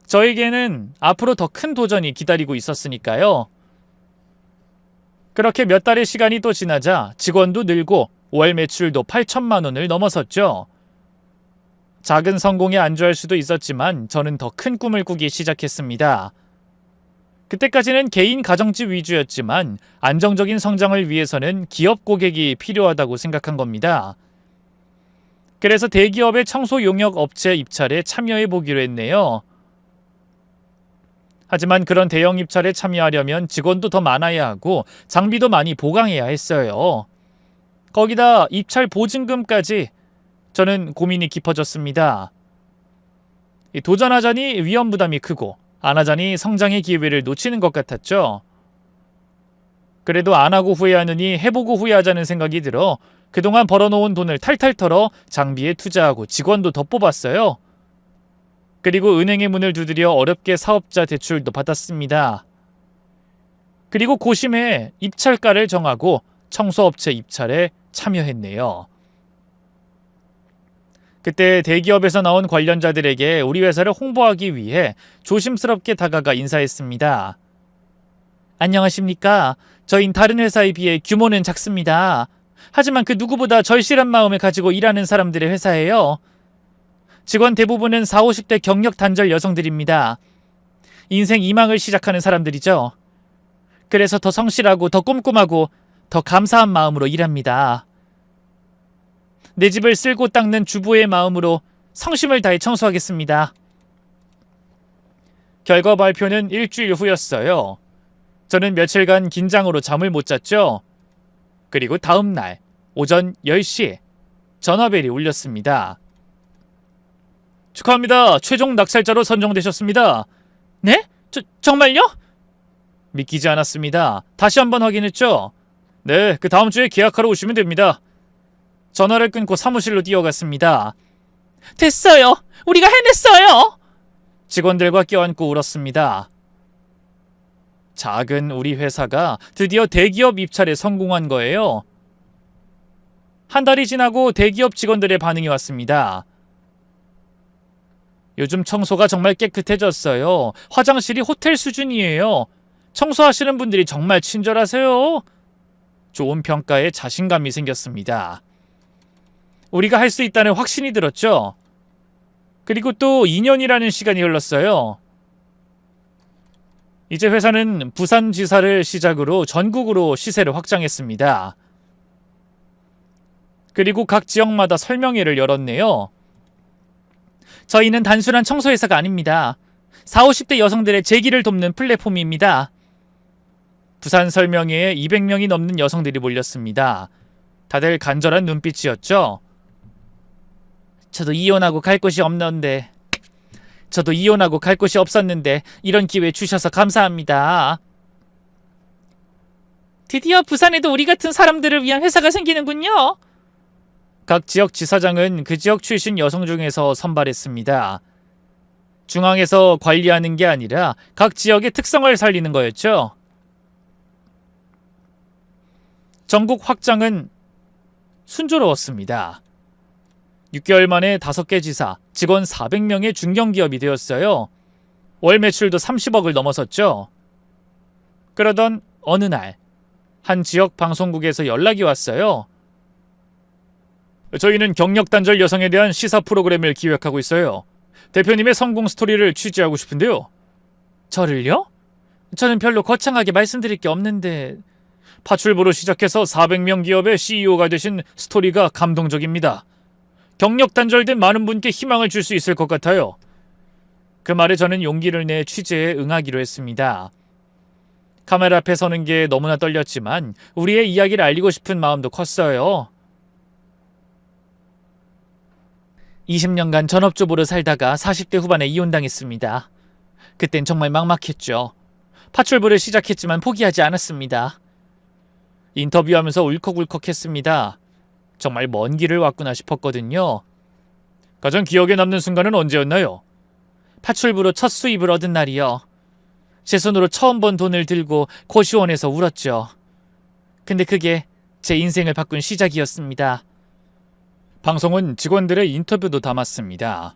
A: 저에게는 앞으로 더 큰 도전이 기다리고 있었으니까요. 그렇게 몇 달의 시간이 또 지나자 직원도 늘고 월 매출도 8천만 원을 넘어섰죠. 작은 성공에 안주할 수도 있었지만 저는 더 큰 꿈을 꾸기 시작했습니다. 그때까지는 개인 가정집 위주였지만 안정적인 성장을 위해서는 기업 고객이 필요하다고 생각한 겁니다. 그래서 대기업의 청소 용역 업체 입찰에 참여해 보기로 했네요. 하지만 그런 대형 입찰에 참여하려면 직원도 더 많아야 하고 장비도 많이 보강해야 했어요. 거기다 입찰 보증금까지. 저는 고민이 깊어졌습니다. 도전하자니 위험 부담이 크고 안 하자니 성장의 기회를 놓치는 것 같았죠. 그래도 안 하고 후회하느니 해보고 후회하자는 생각이 들어 그동안 벌어놓은 돈을 탈탈 털어 장비에 투자하고 직원도 더 뽑았어요. 그리고 은행의 문을 두드려 어렵게 사업자 대출도 받았습니다. 그리고 고심해 입찰가를 정하고 청소업체 입찰에 참여했네요. 그때 대기업에서 나온 관련자들에게 우리 회사를 홍보하기 위해 조심스럽게 다가가 인사했습니다. 안녕하십니까? 저흰 다른 회사에 비해 규모는 작습니다. 하지만 그 누구보다 절실한 마음을 가지고 일하는 사람들의 회사예요. 직원 대부분은 40, 50대 경력 단절 여성들입니다. 인생 이망을 시작하는 사람들이죠. 그래서 더 성실하고 더 꼼꼼하고 더 감사한 마음으로 일합니다. 내 집을 쓸고 닦는 주부의 마음으로 성심을 다해 청소하겠습니다. 결과 발표는 일주일 후였어요. 저는 며칠간 긴장으로 잠을 못 잤죠. 그리고 다음 날 오전 10시에 전화벨이 울렸습니다. 축하합니다. 최종 낙찰자로 선정되셨습니다. 네? 정말요? 믿기지 않았습니다. 다시 한번 확인했죠. 네, 그 다음 주에 계약하러 오시면 됩니다. 전화를 끊고 사무실로 뛰어갔습니다. 됐어요. 우리가 해냈어요. 직원들과 껴안고 울었습니다. 작은 우리 회사가 드디어 대기업 입찰에 성공한 거예요. 한 달이 지나고 대기업 직원들의 반응이 왔습니다. 요즘 청소가 정말 깨끗해졌어요. 화장실이 호텔 수준이에요. 청소하시는 분들이 정말 친절하세요. 좋은 평가에 자신감이 생겼습니다. 우리가 할 수 있다는 확신이 들었죠. 그리고 또 2년이라는 시간이 흘렀어요. 이제 회사는 부산지사를 시작으로 전국으로 시세를 확장했습니다. 그리고 각 지역마다 설명회를 열었네요. 저희는 단순한 청소회사가 아닙니다. 40, 50대 여성들의 재기를 돕는 플랫폼입니다. 부산 설명회에 200명이 넘는 여성들이 몰렸습니다. 다들 간절한 눈빛이었죠. 저도 이혼하고 갈 곳이 없었는데 이런 기회 주셔서 감사합니다. 드디어 부산에도 우리 같은 사람들을 위한 회사가 생기는군요. 각 지역 지사장은 그 지역 출신 여성 중에서 선발했습니다. 중앙에서 관리하는 게 아니라 각 지역의 특성을 살리는 거였죠. 전국 확장은 순조로웠습니다. 6개월 만에 5개 지사, 직원 400명의 중견기업이 되었어요. 월 매출도 30억을 넘어섰죠. 그러던 어느 날, 한 지역 방송국에서 연락이 왔어요. 저희는 경력 단절 여성에 대한 시사 프로그램을 기획하고 있어요. 대표님의 성공 스토리를 취재하고 싶은데요. 저를요? 저는 별로 거창하게 말씀드릴 게 없는데 파출부로 시작해서 400명 기업의 CEO가 되신 스토리가 감동적입니다. 경력 단절된 많은 분께 희망을 줄 수 있을 것 같아요. 그 말에 저는 용기를 내 취재에 응하기로 했습니다. 카메라 앞에 서는 게 너무나 떨렸지만 우리의 이야기를 알리고 싶은 마음도 컸어요. 20년간 전업주부로 살다가 40대 후반에 이혼당했습니다. 그땐 정말 막막했죠. 파출부를 시작했지만 포기하지 않았습니다. 인터뷰하면서 울컥울컥했습니다. 정말 먼 길을 왔구나 싶었거든요. 가장 기억에 남는 순간은 언제였나요? 파출부로 첫 수입을 얻은 날이요. 제 손으로 처음 번 돈을 들고 고시원에서 울었죠. 근데 그게 제 인생을 바꾼 시작이었습니다. 방송은 직원들의 인터뷰도 담았습니다.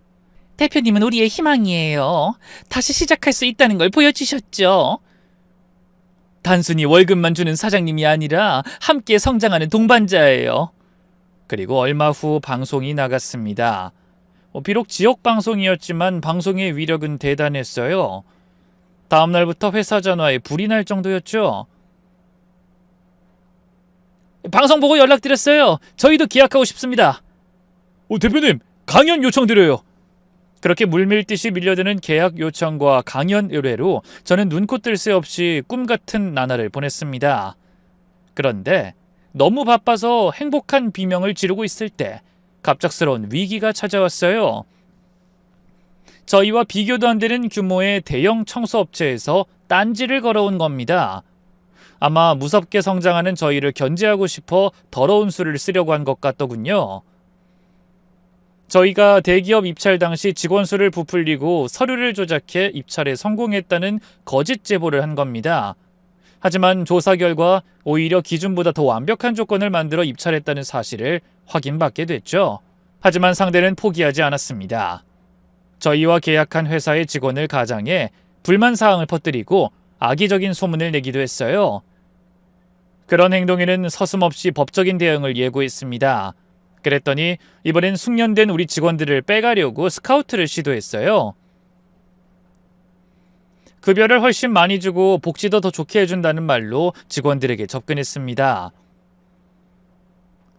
A: 대표님은 우리의 희망이에요. 다시 시작할 수 있다는 걸 보여주셨죠. 단순히 월급만 주는 사장님이 아니라 함께 성장하는 동반자예요. 그리고 얼마 후 방송이 나갔습니다. 비록 지역 방송이었지만 방송의 위력은 대단했어요. 다음 날부터 회사 전화에 불이 날 정도였죠. 방송 보고 연락드렸어요. 저희도 계약하고 싶습니다. 대표님, 강연 요청드려요. 그렇게 물밀듯이 밀려드는 계약 요청과 강연 의뢰로 저는 눈코 뜰 새 없이 꿈같은 나날을 보냈습니다. 그런데 너무 바빠서 행복한 비명을 지르고 있을 때 갑작스러운 위기가 찾아왔어요. 저희와 비교도 안 되는 규모의 대형 청소업체에서 딴지를 걸어온 겁니다. 아마 무섭게 성장하는 저희를 견제하고 싶어 더러운 수를 쓰려고 한 것 같더군요. 저희가 대기업 입찰 당시 직원 수를 부풀리고 서류를 조작해 입찰에 성공했다는 거짓 제보를 한 겁니다. 하지만 조사 결과 오히려 기준보다 더 완벽한 조건을 만들어 입찰했다는 사실을 확인받게 됐죠. 하지만 상대는 포기하지 않았습니다. 저희와 계약한 회사의 직원을 가장해 불만 사항을 퍼뜨리고 악의적인 소문을 내기도 했어요. 그런 행동에는 서슴없이 법적인 대응을 예고했습니다. 그랬더니 이번엔 숙련된 우리 직원들을 빼가려고 스카우트를 시도했어요. 급여를 훨씬 많이 주고 복지도 더 좋게 해준다는 말로 직원들에게 접근했습니다.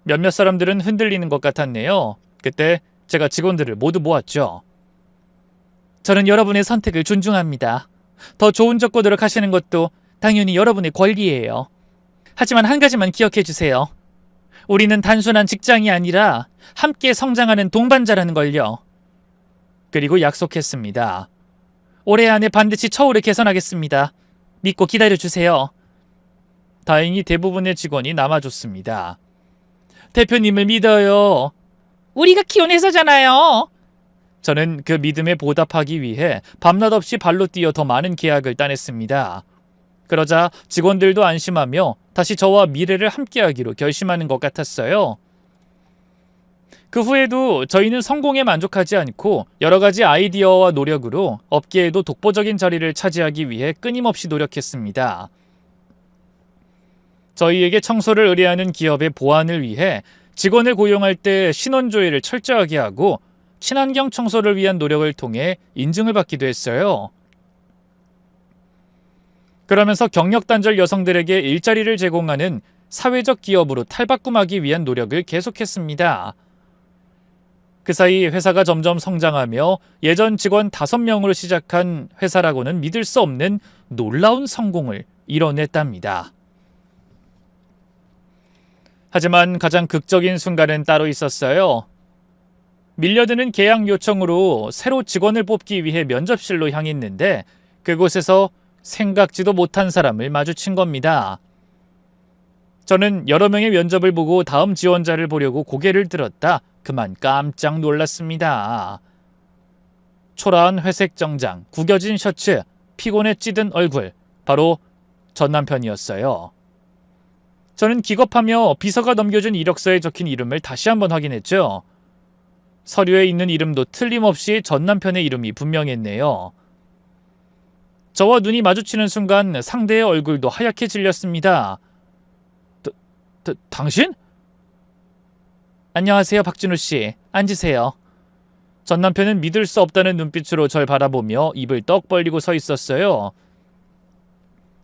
A: 몇몇 사람들은 흔들리는 것 같았네요. 그때 제가 직원들을 모두 모았죠. 저는 여러분의 선택을 존중합니다. 더 좋은 조건으로 가시는 것도 당연히 여러분의 권리예요. 하지만 한 가지만 기억해 주세요. 우리는 단순한 직장이 아니라 함께 성장하는 동반자라는 걸요. 그리고 약속했습니다. 올해 안에 반드시 처우를 개선하겠습니다. 믿고 기다려주세요. 다행히 대부분의 직원이 남아줬습니다. 대표님을 믿어요. 우리가 키운 회사잖아요. 저는 그 믿음에 보답하기 위해 밤낮 없이 발로 뛰어 더 많은 계약을 따냈습니다. 그러자 직원들도 안심하며 다시 저와 미래를 함께하기로 결심하는 것 같았어요. 그 후에도 저희는 성공에 만족하지 않고 여러 가지 아이디어와 노력으로 업계에도 독보적인 자리를 차지하기 위해 끊임없이 노력했습니다. 저희에게 청소를 의뢰하는 기업의 보안을 위해 직원을 고용할 때 신원조회를 철저하게 하고 친환경 청소를 위한 노력을 통해 인증을 받기도 했어요. 그러면서 경력 단절 여성들에게 일자리를 제공하는 사회적 기업으로 탈바꿈하기 위한 노력을 계속했습니다. 그 사이 회사가 점점 성장하며 예전 직원 5명으로 시작한 회사라고는 믿을 수 없는 놀라운 성공을 이뤄냈답니다. 하지만 가장 극적인 순간은 따로 있었어요. 밀려드는 계약 요청으로 새로 직원을 뽑기 위해 면접실로 향했는데 그곳에서 생각지도 못한 사람을 마주친 겁니다. 저는 여러 명의 면접을 보고 다음 지원자를 보려고 고개를 들었다 그만 깜짝 놀랐습니다. 초라한 회색 정장, 구겨진 셔츠, 피곤에 찌든 얼굴, 바로 전 남편이었어요. 저는 기겁하며 비서가 넘겨준 이력서에 적힌 이름을 다시 한번 확인했죠. 서류에 있는 이름도 틀림없이 전 남편의 이름이 분명했네요. 저와 눈이 마주치는 순간 상대의 얼굴도 하얗게 질렸습니다. 당신? 안녕하세요, 박준우 씨. 앉으세요. 전 남편은 믿을 수 없다는 눈빛으로 절 바라보며 입을 떡 벌리고 서 있었어요.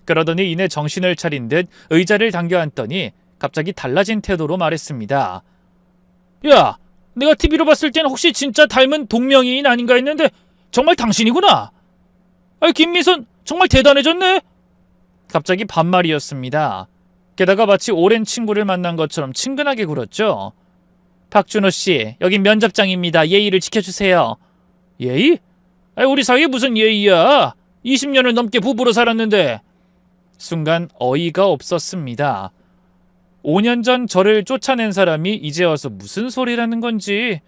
A: 그러더니 이내 정신을 차린 듯 의자를 당겨 앉더니 갑자기 달라진 태도로 말했습니다. 야, 내가 TV로 봤을 땐 혹시 진짜 닮은 동명이인 아닌가 했는데 정말 당신이구나. 김미선 정말 대단해졌네. 갑자기 반말이었습니다. 게다가 마치 오랜 친구를 만난 것처럼 친근하게 굴었죠. 박준호 씨, 여긴 면접장입니다. 예의를 지켜주세요. 예의? 우리 사이에 무슨 예의야. 20년을 넘게 부부로 살았는데. 순간 어이가 없었습니다. 5년 전 저를 쫓아낸 사람이 이제 와서 무슨 소리라는 건지.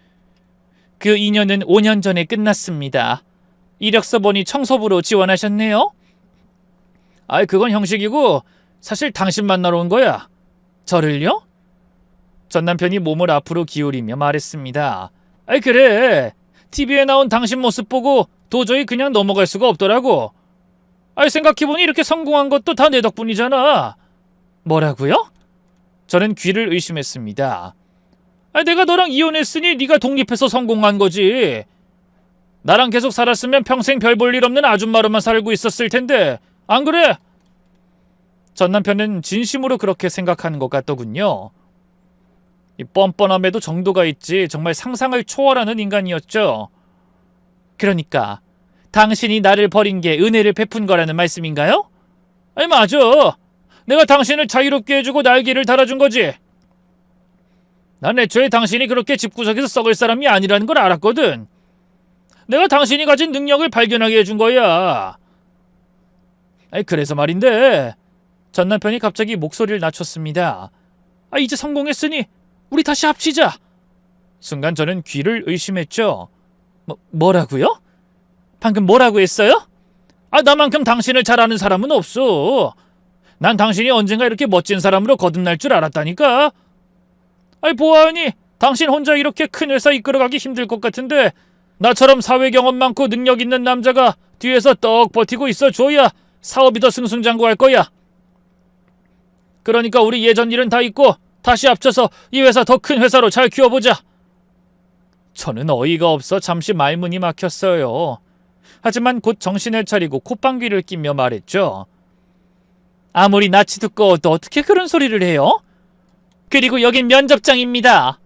A: 그 인연은 5년 전에 끝났습니다. 이력서 보니 청소부로 지원하셨네요. 그건 형식이고 사실 당신 만나러 온 거야. 저를요? 전 남편이 몸을 앞으로 기울이며 말했습니다. 그래. TV에 나온 당신 모습 보고 도저히 그냥 넘어갈 수가 없더라고. 생각해보니 이렇게 성공한 것도 다 내 덕분이잖아. 뭐라고요? 저는 귀를 의심했습니다. 내가 너랑 이혼했으니 네가 독립해서 성공한 거지. 나랑 계속 살았으면 평생 별 볼 일 없는 아줌마로만 살고 있었을 텐데 안 그래? 전 남편은 진심으로 그렇게 생각하는 것 같더군요. 이 뻔뻔함에도 정도가 있지 정말 상상을 초월하는 인간이었죠. 그러니까 당신이 나를 버린 게 은혜를 베푼 거라는 말씀인가요? 아니 맞아. 내가 당신을 자유롭게 해주고 날개를 달아준 거지. 난 애초에 당신이 그렇게 집구석에서 썩을 사람이 아니라는 걸 알았거든. 내가 당신이 가진 능력을 발견하게 해준 거야. 아니 그래서 말인데 전 남편이 갑자기 목소리를 낮췄습니다. 이제 성공했으니 우리 다시 합치자. 순간 저는 귀를 의심했죠. 뭐라고요? 방금 뭐라고 했어요? 나만큼 당신을 잘 아는 사람은 없어. 난 당신이 언젠가 이렇게 멋진 사람으로 거듭날 줄 알았다니까. 보아하니 당신 혼자 이렇게 큰 회사 이끌어가기 힘들 것 같은데 나처럼 사회 경험 많고 능력 있는 남자가 뒤에서 떡 버티고 있어줘야 사업이 더 승승장구할 거야. 그러니까 우리 예전 일은 다 잊고 다시 합쳐서 이 회사 더 큰 회사로 잘 키워보자. 저는 어이가 없어 잠시 말문이 막혔어요. 하지만 곧 정신을 차리고 콧방귀를 뀌며 말했죠. 아무리 낯이 두꺼워도 어떻게 그런 소리를 해요? 그리고 여긴 면접장입니다.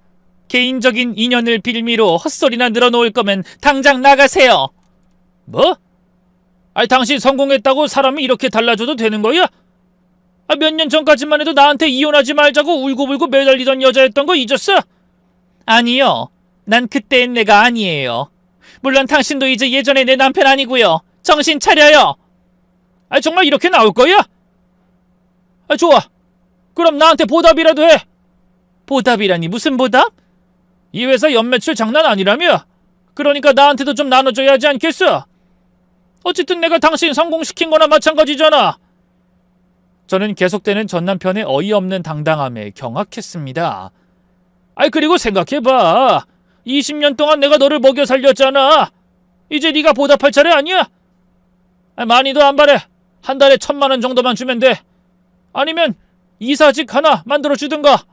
A: 개인적인 인연을 빌미로 헛소리나 늘어놓을 거면 당장 나가세요. 뭐? 당신 성공했다고 사람이 이렇게 달라져도 되는 거야? 몇 년 전까지만 해도 나한테 이혼하지 말자고 울고불고 매달리던 여자였던 거 잊었어? 아니요. 난 그때의 내가 아니에요. 물론 당신도 이제 예전의 내 남편 아니고요. 정신 차려요. 정말 이렇게 나올 거야? 좋아. 그럼 나한테 보답이라도 해. 보답이라니 무슨 보답? 이 회사 연매출 장난 아니라며? 그러니까 나한테도 좀 나눠줘야 하지 않겠어? 어쨌든 내가 당신 성공시킨 거나 마찬가지잖아. 저는 계속되는 전 남편의 어이없는 당당함에 경악했습니다. 그리고 생각해봐. 20년 동안 내가 너를 먹여 살렸잖아. 이제 네가 보답할 차례 아니야? 많이도 안 바래. 한 달에 1,000만 원 정도만 주면 돼. 아니면 이사직 하나 만들어주든가.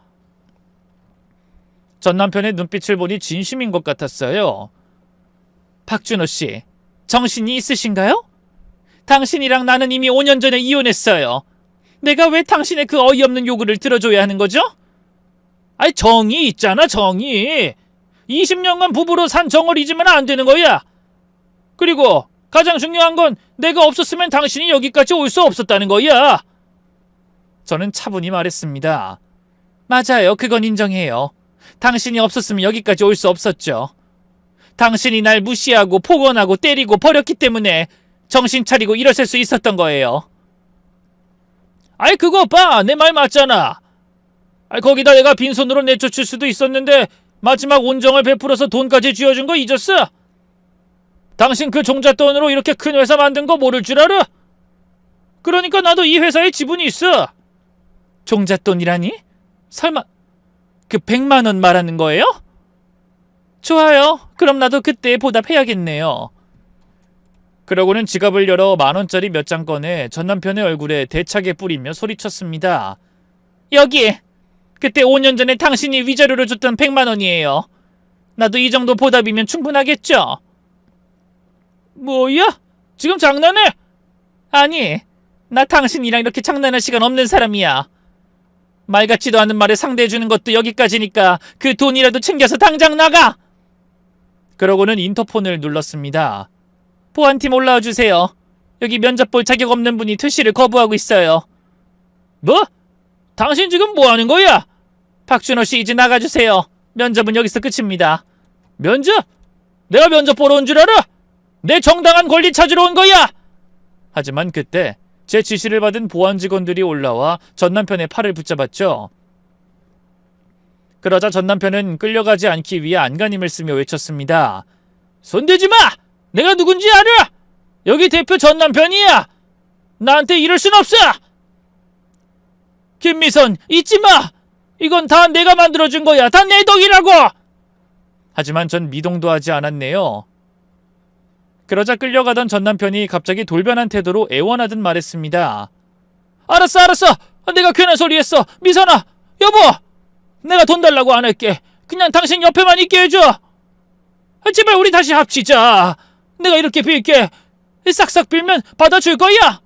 A: 전 남편의 눈빛을 보니 진심인 것 같았어요. 박준호 씨, 정신이 있으신가요? 당신이랑 나는 이미 5년 전에 이혼했어요. 내가 왜 당신의 그 어이없는 요구를 들어줘야 하는 거죠? 정이 있잖아, 정이. 20년간 부부로 산 정을 잊으면 안 되는 거야. 그리고 가장 중요한 건 내가 없었으면 당신이 여기까지 올 수 없었다는 거야. 저는 차분히 말했습니다. 맞아요, 그건 인정해요. 당신이 없었으면 여기까지 올 수 없었죠. 당신이 날 무시하고 폭언하고 때리고 버렸기 때문에 정신 차리고 일어설 수 있었던 거예요. 그거 봐, 내 말 맞잖아. 거기다 내가 빈손으로 내쫓을 수도 있었는데 마지막 온정을 베풀어서 돈까지 쥐어준 거 잊었어? 당신 그 종잣돈으로 이렇게 큰 회사 만든 거 모를 줄 알아? 그러니까 나도 이 회사에 지분이 있어. 종잣돈이라니? 설마 그 100만 원 말하는 거예요? 좋아요. 그럼 나도 그때 보답해야겠네요. 그러고는 지갑을 열어 10,000원짜리 몇 장 꺼내 전 남편의 얼굴에 대차게 뿌리며 소리쳤습니다. 여기! 그때 5년 전에 당신이 위자료로 줬던 100만 원이에요. 나도 이 정도 보답이면 충분하겠죠? 뭐야? 지금 장난해? 아니, 나 당신이랑 이렇게 장난할 시간 없는 사람이야. 말 같지도 않은 말에 상대해주는 것도 여기까지니까 그 돈이라도 챙겨서 당장 나가! 그러고는 인터폰을 눌렀습니다. 보안팀 올라와 주세요. 여기 면접 볼 자격 없는 분이 퇴실을 거부하고 있어요. 뭐? 당신 지금 뭐 하는 거야? 박준호 씨 이제 나가주세요. 면접은 여기서 끝입니다. 면접? 내가 면접 보러 온 줄 알아? 내 정당한 권리 찾으러 온 거야! 하지만 그때 제 지시를 받은 보안 직원들이 올라와 전 남편의 팔을 붙잡았죠. 그러자 전 남편은 끌려가지 않기 위해 안간힘을 쓰며 외쳤습니다. 손대지 마! 내가 누군지 알아! 여기 대표 전 남편이야! 나한테 이럴 순 없어! 김미선, 잊지 마! 이건 다 내가 만들어준 거야! 다 내 덕이라고! 하지만 전 미동도 하지 않았네요. 그러자 끌려가던 전 남편이 갑자기 돌변한 태도로 애원하듯 말했습니다. 알았어! 내가 괜한 소리 했어! 미선아! 여보! 내가 돈 달라고 안 할게. 그냥 당신 옆에만 있게 해줘! 제발 우리 다시 합치자! 내가 이렇게 빌게. 싹싹 빌면 받아줄 거야.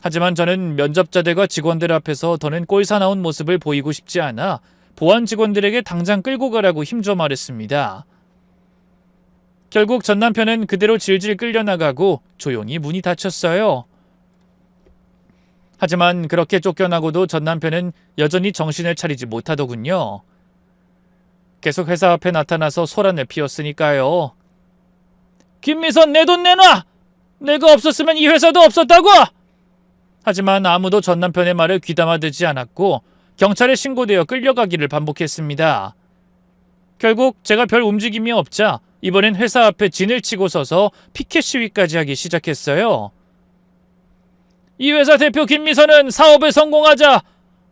A: 하지만 저는 면접자들과 직원들 앞에서 더는 꼴사나운 모습을 보이고 싶지 않아 보안 직원들에게 당장 끌고 가라고 힘줘 말했습니다. 결국 전 남편은 그대로 질질 끌려나가고 조용히 문이 닫혔어요. 하지만 그렇게 쫓겨나고도 전 남편은 여전히 정신을 차리지 못하더군요. 계속 회사 앞에 나타나서 소란을 피웠으니까요. 김미선, 내 돈 내놔! 내가 없었으면 이 회사도 없었다고! 하지만 아무도 전 남편의 말을 귀담아 듣지 않았고 경찰에 신고되어 끌려가기를 반복했습니다. 결국 제가 별 움직임이 없자 이번엔 회사 앞에 진을 치고 서서 피켓 시위까지 하기 시작했어요. 이 회사 대표 김미선은 사업에 성공하자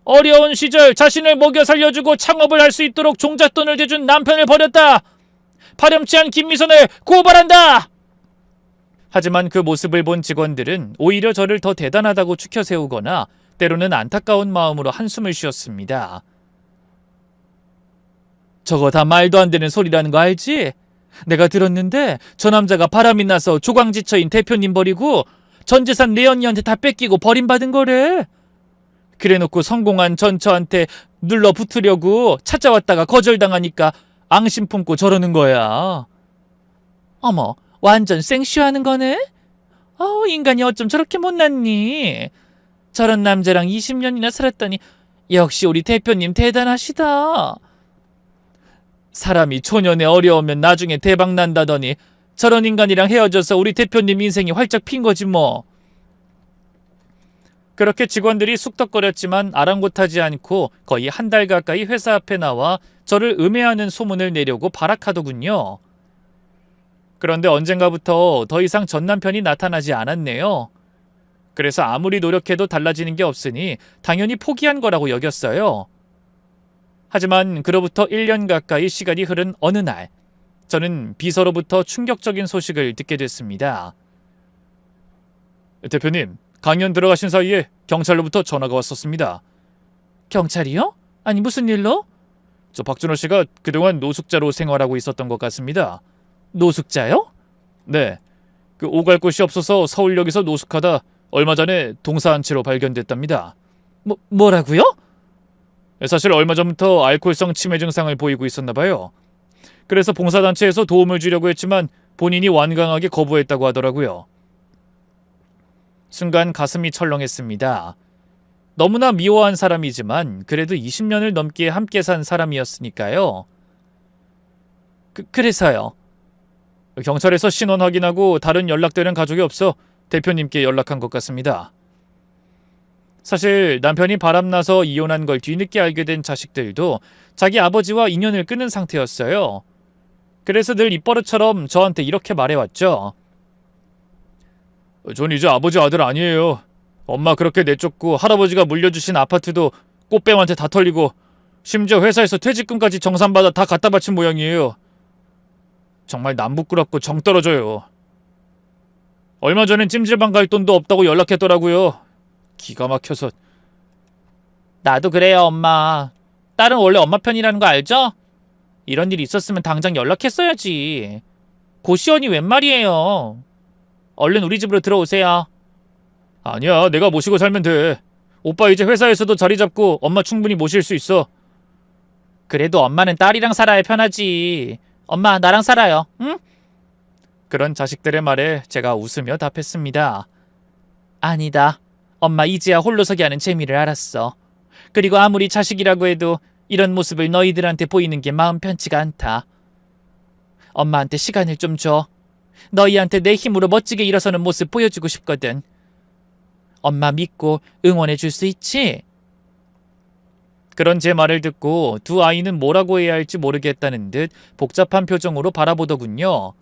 A: 어려운 시절 자신을 먹여 살려주고 창업을 할 수 있도록 종잣돈을 대준 남편을 버렸다. 파렴치한 김미선을 고발한다. 하지만 그 모습을 본 직원들은 오히려 저를 더 대단하다고 추켜 세우거나 때로는 안타까운 마음으로 한숨을 쉬었습니다. 저거 다 말도 안 되는 소리라는 거 알지? 내가 들었는데 저 남자가 바람이 나서 조광지처인 대표님 버리고 전 재산 레언니한테 다 뺏기고 버림받은 거래. 그래놓고 성공한 전처한테 눌러 붙으려고 찾아왔다가 거절당하니까 앙심 품고 저러는 거야. 어머, 완전 생쇼하는 거네? 인간이 어쩜 저렇게 못났니? 저런 남자랑 20년이나 살았더니 역시 우리 대표님 대단하시다. 사람이 초년에 어려우면 나중에 대박 난다더니 저런 인간이랑 헤어져서 우리 대표님 인생이 활짝 핀 거지 뭐. 그렇게 직원들이 쑥덕거렸지만 아랑곳하지 않고 거의 한 달 가까이 회사 앞에 나와 저를 음해하는 소문을 내려고 발악하더군요. 그런데 언젠가부터 더 이상 전 남편이 나타나지 않았네요. 그래서 아무리 노력해도 달라지는 게 없으니 당연히 포기한 거라고 여겼어요. 하지만 그로부터 1년 가까이 시간이 흐른 어느 날, 저는 비서로부터 충격적인 소식을 듣게 됐습니다. 대표님, 강연 들어가신 사이에 경찰로부터 전화가 왔었습니다. 경찰이요? 아니 무슨 일로? 저 박준호 씨가 그동안 노숙자로 생활하고 있었던 것 같습니다. 노숙자요? 네. 그 오갈 곳이 없어서 서울역에서 노숙하다 얼마 전에 동사한 채로 발견됐답니다. 뭐라고요? 사실 얼마 전부터 알코올성 치매 증상을 보이고 있었나 봐요. 그래서 봉사단체에서 도움을 주려고 했지만 본인이 완강하게 거부했다고 하더라고요. 순간 가슴이 철렁했습니다. 너무나 미워한 사람이지만 그래도 20년을 넘게 함께 산 사람이었으니까요. 그래서요? 경찰에서 신원 확인하고 다른 연락되는 가족이 없어 대표님께 연락한 것 같습니다. 사실 남편이 바람나서 이혼한 걸 뒤늦게 알게 된 자식들도 자기 아버지와 인연을 끊은 상태였어요. 그래서 늘 입버릇처럼 저한테 이렇게 말해왔죠. 전 이제 아버지 아들 아니에요. 엄마 그렇게 내쫓고 할아버지가 물려주신 아파트도 꽃뱀한테 다 털리고 심지어 회사에서 퇴직금까지 정산받아 다 갖다 바친 모양이에요. 정말 남부끄럽고 정 떨어져요. 얼마 전엔 찜질방 갈 돈도 없다고 연락했더라고요. 기가 막혀서. 나도 그래요, 엄마. 딸은 원래 엄마 편이라는 거 알죠? 이런 일이 있었으면 당장 연락했어야지. 고시원이 웬 말이에요. 얼른 우리 집으로 들어오세요. 아니야, 내가 모시고 살면 돼. 오빠 이제 회사에서도 자리 잡고 엄마 충분히 모실 수 있어. 그래도 엄마는 딸이랑 살아야 편하지. 엄마 나랑 살아요, 응? 그런 자식들의 말에 제가 웃으며 답했습니다. 아니다. 엄마 이제야 홀로서기 하는 재미를 알았어. 그리고 아무리 자식이라고 해도 이런 모습을 너희들한테 보이는 게 마음 편치가 않다. 엄마한테 시간을 좀 줘. 너희한테 내 힘으로 멋지게 일어서는 모습 보여주고 싶거든. 엄마 믿고 응원해 줄 수 있지? 그런 제 말을 듣고 두 아이는 뭐라고 해야 할지 모르겠다는 듯 복잡한 표정으로 바라보더군요.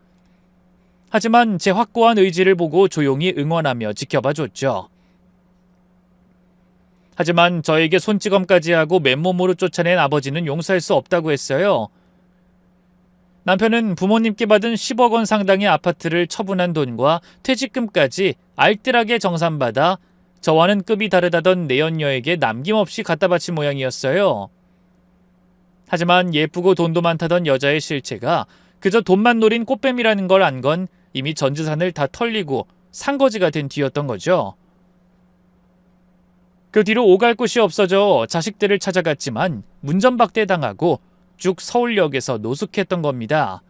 A: 하지만 제 확고한 의지를 보고 조용히 응원하며 지켜봐줬죠. 하지만 저에게 손찌검까지 하고 맨몸으로 쫓아낸 아버지는 용서할 수 없다고 했어요. 남편은 부모님께 받은 10억 원 상당의 아파트를 처분한 돈과 퇴직금까지 알뜰하게 정산받아 저와는 급이 다르다던 내연녀에게 남김없이 갖다 바친 모양이었어요. 하지만 예쁘고 돈도 많다던 여자의 실체가 그저 돈만 노린 꽃뱀이라는 걸 안 건 이미 전 재산을 다 털리고 상거지가 된 뒤였던 거죠. 그 뒤로 오갈 곳이 없어져 자식들을 찾아갔지만 문전박대당하고 쭉 서울역에서 노숙했던 겁니다.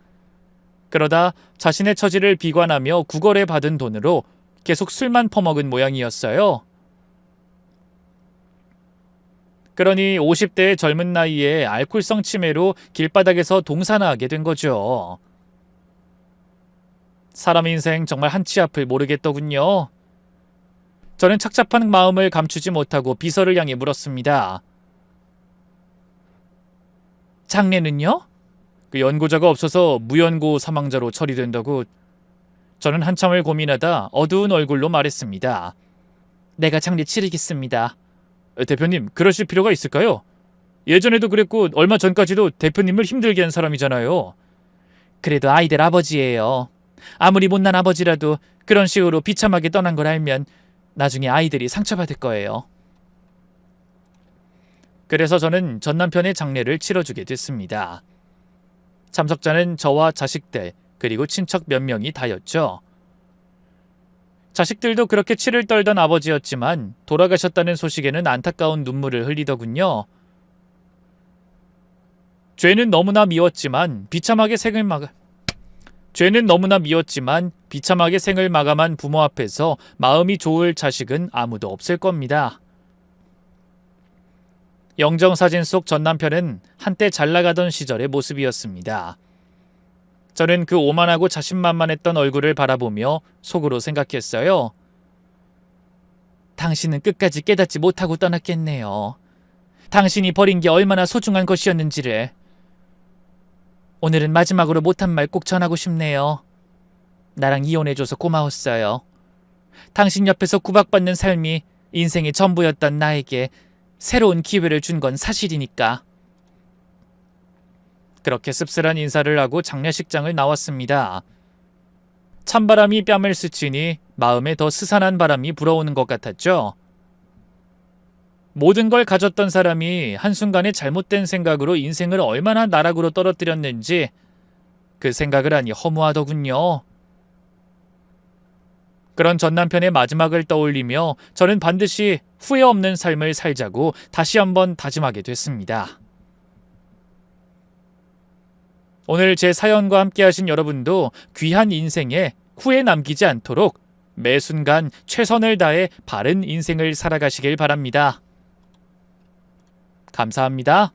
A: 그러다 자신의 처지를 비관하며 구걸에 받은 돈으로 계속 술만 퍼먹은 모양이었어요. 그러니 50대의 젊은 나이에 알코올성 치매로 길바닥에서 동사나 하게 된 거죠. 사람 인생 정말 한치 앞을 모르겠더군요. 저는 착잡한 마음을 감추지 못하고 비서를 향해 물었습니다. 장례는요? 그 연고자가 없어서 무연고 사망자로 처리된다고. 저는 한참을 고민하다 어두운 얼굴로 말했습니다. 내가 장례 치르겠습니다. 대표님, 그러실 필요가 있을까요? 예전에도 그랬고 얼마 전까지도 대표님을 힘들게 한 사람이잖아요. 그래도 아이들 아버지예요. 아무리 못난 아버지라도 그런 식으로 비참하게 떠난 걸 알면 나중에 아이들이 상처받을 거예요. 그래서 저는 전 남편의 장례를 치러주게 됐습니다. 참석자는 저와 자식들 그리고 친척 몇 명이 다였죠. 자식들도 그렇게 치를 떨던 아버지였지만 돌아가셨다는 소식에는 안타까운 눈물을 흘리더군요. 죄는 너무나 미웠지만 비참하게 생을 마감한 부모 앞에서 마음이 좋을 자식은 아무도 없을 겁니다. 영정사진 속 전 남편은 한때 잘나가던 시절의 모습이었습니다. 저는 그 오만하고 자신만만했던 얼굴을 바라보며 속으로 생각했어요. 당신은 끝까지 깨닫지 못하고 떠났겠네요. 당신이 버린 게 얼마나 소중한 것이었는지를. 오늘은 마지막으로 못한 말 꼭 전하고 싶네요. 나랑 이혼해줘서 고마웠어요. 당신 옆에서 구박받는 삶이 인생의 전부였던 나에게 새로운 기회를 준 건 사실이니까. 그렇게 씁쓸한 인사를 하고 장례식장을 나왔습니다. 찬바람이 뺨을 스치니 마음에 더 스산한 바람이 불어오는 것 같았죠. 모든 걸 가졌던 사람이 한순간에 잘못된 생각으로 인생을 얼마나 나락으로 떨어뜨렸는지 그 생각을 하니 허무하더군요. 그런 전 남편의 마지막을 떠올리며 저는 반드시 후회 없는 삶을 살자고 다시 한번 다짐하게 됐습니다. 오늘 제 사연과 함께 하신 여러분도 귀한 인생에 후회 남기지 않도록 매 순간 최선을 다해 바른 인생을 살아가시길 바랍니다. 감사합니다.